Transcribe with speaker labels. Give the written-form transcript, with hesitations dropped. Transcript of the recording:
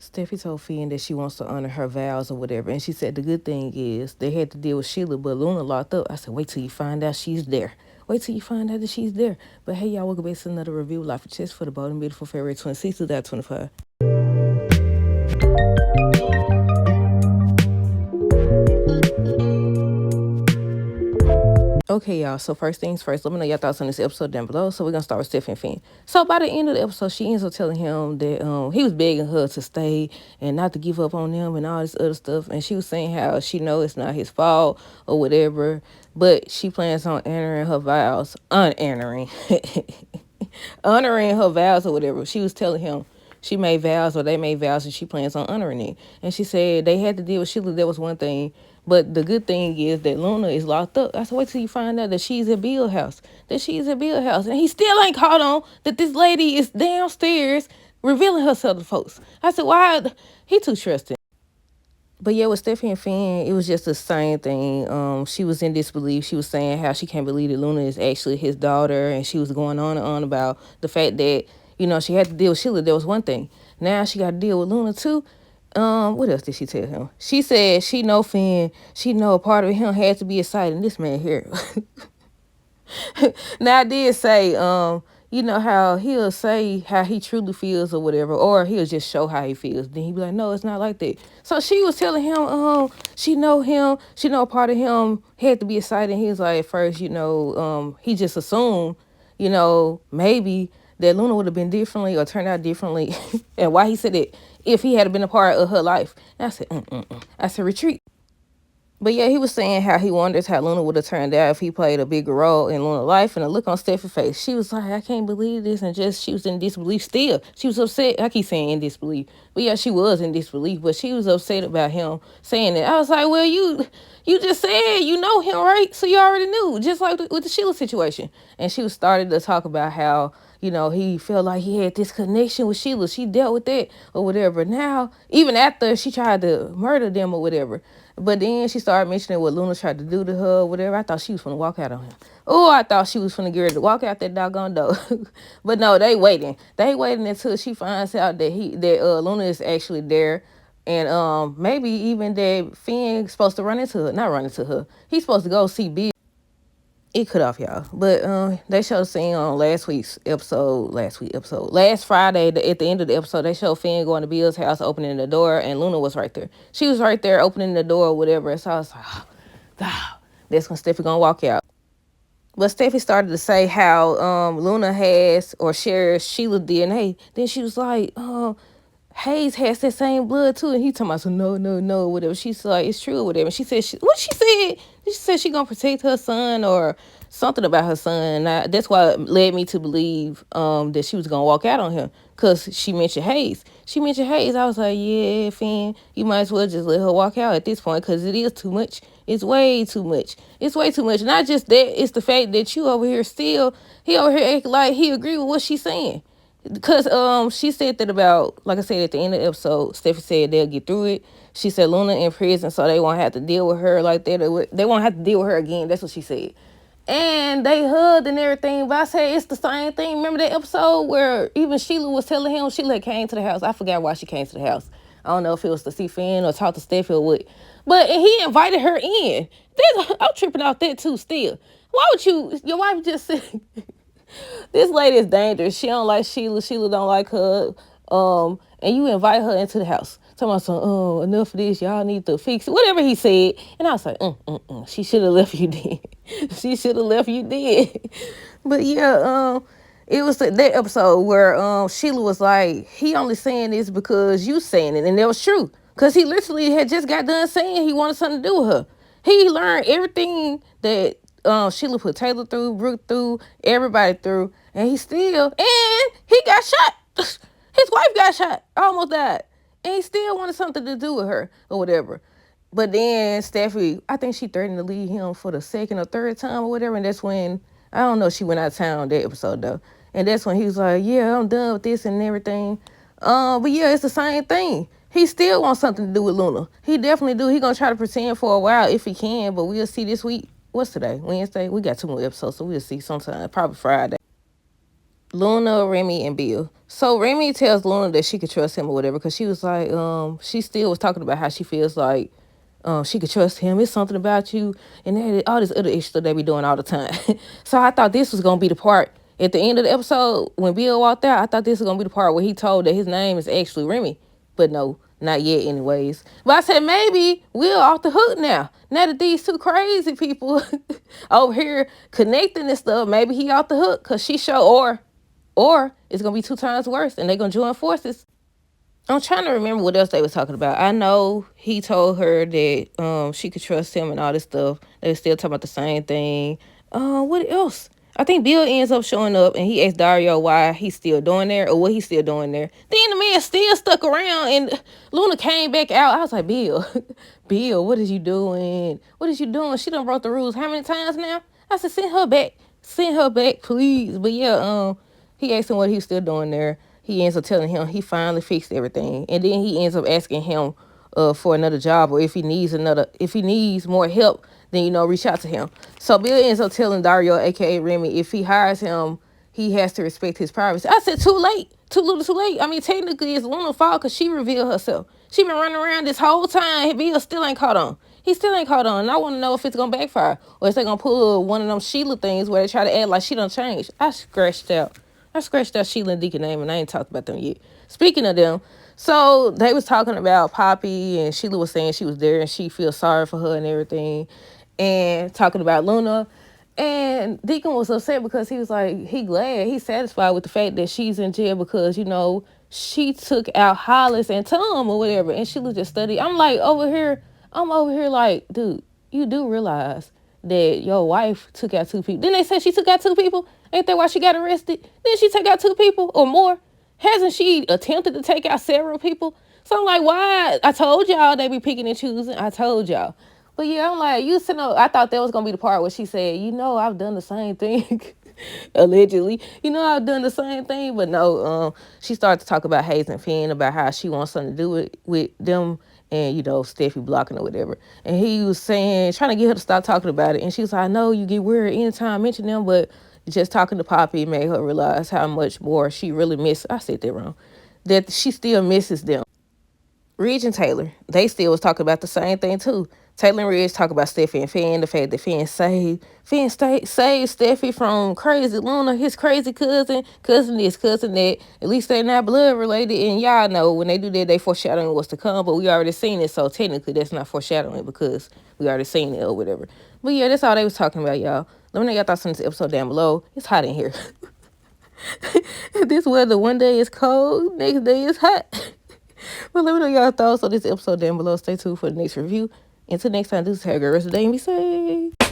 Speaker 1: Steffi told Finn that she wants to honor her vows or whatever. And she said the good thing is they had to deal with Sheila, but Luna locked up. I said, wait till you find out she's there. Wait till you find out that she's there. But hey, y'all, welcome back to another review of Life of Chess for the Bold and Beautiful February 26th, 2025. Okay, y'all, so first things first, let me know your thoughts on this episode down below. So we're going to start with Steffi and Finn. So by the end of the episode, she ends up telling him that he was begging her to stay and not to give up on them and all this other stuff. And she was saying how she knows it's not his fault or whatever, but she plans on honoring her vows, honoring her vows or whatever. She was telling him she made vows or they made vows and she plans on honoring it. And she said they had to deal with Sheila. That was one thing. But the good thing is that Luna is locked up. I said, wait till you find out that she's at Bill house. And he still ain't caught on that this lady is downstairs revealing herself to folks. I said, why? He too trusting. But yeah, with Steffi and Finn, it was just the same thing. She was in disbelief. She was saying how she can't believe that Luna is actually his daughter. And she was going on and on about the fact that, she had to deal with Sheila. That was one thing. Now she got to deal with Luna too. What else did she tell him? She said she know Finn. She know a part of him had to be exciting. This man here. Now I did say, how he'll say how he truly feels or whatever, or he'll just show how he feels. Then he'll be like, no, it's not like that. So she was telling him, she know a part of him had to be exciting. He was like, at first, he just assumed, maybe that Luna would have been differently or turned out differently. And why he said it, if he had been a part of her life. And I said, I said, retreat. But yeah, he was saying how he wonders how Luna would have turned out if he played a bigger role in Luna's life. And the look on Steffi's face, she was like, I can't believe this. And she was in disbelief still. She was upset. I keep saying in disbelief. But yeah, she was in disbelief. But she was upset about him saying that. I was like, well, you just said you know him, right? So you already knew, just like with the Sheila situation. And she was started to talk about how, he felt like he had this connection with Sheila. She dealt with that or whatever. Now, even after she tried to murder them or whatever. But then she started mentioning what Luna tried to do to her or whatever. I thought she was going to walk out on him. Oh, I thought she was going to get ready to walk out that doggone door. But no, they waiting. They waiting until she finds out that Luna is actually there. And maybe even that Finn's supposed to run into her. Not run into her. He's supposed to go see Bill. It cut off, y'all. But they showed a scene on last Friday, at the end of the episode, they showed Finn going to Bill's house, opening the door, and Luna was right there. She was right there opening the door or whatever. So I was like, that's when Steffi gonna walk out. But Steffi started to say how Luna has or shares Sheila's DNA. Then she was like, Hayes has that same blood too. And he talking about, so no, whatever. She's like, it's true or whatever. And she said, what she said? She said she gonna protect her son or something about her son. That's why it led me to believe that she was gonna walk out on him. Because she mentioned Hayes. I was like, yeah, Finn, you might as well just let her walk out at this point because it is too much. It's way too much. Not just that, it's the fact that you over here he over here acting like he agree with what she's saying. Because she said that about, like I said, at the end of the episode, Steffi said they'll get through it. She said Luna in prison, so they won't have to deal with her like that. They won't have to deal with her again. That's what she said. And they hugged and everything. But I said it's the same thing. Remember that episode where even Sheila was telling him, Sheila came to the house. I forgot why she came to the house. I don't know if it was to see Finn or talk to Steffi or what. But he invited her in. I'm tripping off that too still. Why would your wife just say... This lady is dangerous. She don't like Sheila. Sheila don't like her. And you invite her into the house. Talking about some, enough of this. Y'all need to fix it. Whatever he said. And I was like, She should have left you then. She should have left you then. But yeah, it was that episode where Sheila was like, he only saying this because you saying it. And that was true. Because he literally had just got done saying he wanted something to do with her. He learned everything that Sheila put Taylor through, Brooke through, everybody through, and he got shot. His wife got shot, almost died, and he still wanted something to do with her or whatever. But then Steffi, I think she threatened to leave him for the second or third time or whatever, and that's when, I don't know, she went out of town that episode though, and that's when he was like, yeah, I'm done with this and everything. But yeah, it's the same thing. He still wants something to do with Luna. He definitely do. He gonna try to pretend for a while if he can, but we'll see this week. What's today? Wednesday? We got 2 more episodes, so we'll see sometime, probably Friday. Luna, Remy, and Bill. So Remy tells Luna that she could trust him or whatever, because she was like, she still was talking about how she feels like she could trust him. It's something about you, and then all this other extra they be doing all the time. So I thought this was gonna be the part at the end of the episode when Bill walked out. I thought this was gonna be the part where he told that his name is actually Remy, but no, not yet, anyways. But I said maybe Will off the hook now. Now that these two crazy people over here connecting and stuff, maybe he off the hook, because she or it's gonna be 2 times worse, and they're gonna join forces. I'm trying to remember what else they was talking about. I know he told her that she could trust him and all this stuff. They were still talking about the same thing. What else? I think Bill ends up showing up, and he asked Dario why he's still doing there or what he's still doing there. Then the man still stuck around, and Luna came back out. I was like, Bill, Bill, what is you doing? What is you doing? She done broke the rules how many times now? I said, send her back, please. But yeah, he asked him what he was still doing there. He ends up telling him he finally fixed everything, and then he ends up asking him for another job, or if he needs more help, then reach out to him. So Bill ends up telling Dario, aka Remy, if he hires him, he has to respect his privacy. I said, too late, too little, too late. I mean, technically it's Luna's fault because she revealed herself. She been running around this whole time. Bill still ain't caught on. He still ain't caught on. And I want to know if it's gonna backfire, or if they gonna pull one of them Sheila things where they try to act like she done changed. I scratched out Sheila and Deacon name, and I ain't talked about them yet. Speaking of them, so they was talking about Poppy, and Sheila was saying she was there and she feels sorry for her and everything, and talking about Luna. And Deacon was upset because he was like, he's satisfied with the fact that she's in jail because, she took out Hollis and Tom or whatever, and Sheila just studied. I'm over here like, dude, you do realize that your wife took out 2 people. Didn't they say she took out 2 people? Ain't that why she got arrested? Didn't she take out 2 people or more? Hasn't she attempted to take out several people? So I'm like, why? I told y'all they be picking and choosing. I told y'all. But yeah, I'm like, I thought that was going to be the part where she said, I've done the same thing. Allegedly. I've done the same thing. But no, she started to talk about Hayes and Finn, about how she wants something to do with them, and Steffi blocking or whatever. And he was trying to get her to stop talking about it. And she was like, I know you get weird anytime I mention them, but just talking to Poppy made her realize how much more she really I said that wrong, that she still misses them. Ridge and Taylor, they still was talking about the same thing too. Taylor and Ridge talk about Steffi and Finn, the fact that Finn saved Steffi from crazy Luna, his crazy cousin this, cousin that. At least they're not blood related, and y'all know when they do that, they foreshadowing what's to come, but we already seen it, so technically that's not foreshadowing because we already seen it or whatever. But yeah, that's all they was talking about, y'all. Let me know y'all thoughts on this episode down below. It's hot in here. This weather, one day is cold, next day is hot. Well, let me know y'all thoughts on this episode down below. Stay tuned for the next review. Until next time, this is Hair Girl. Rest of the day and be safe.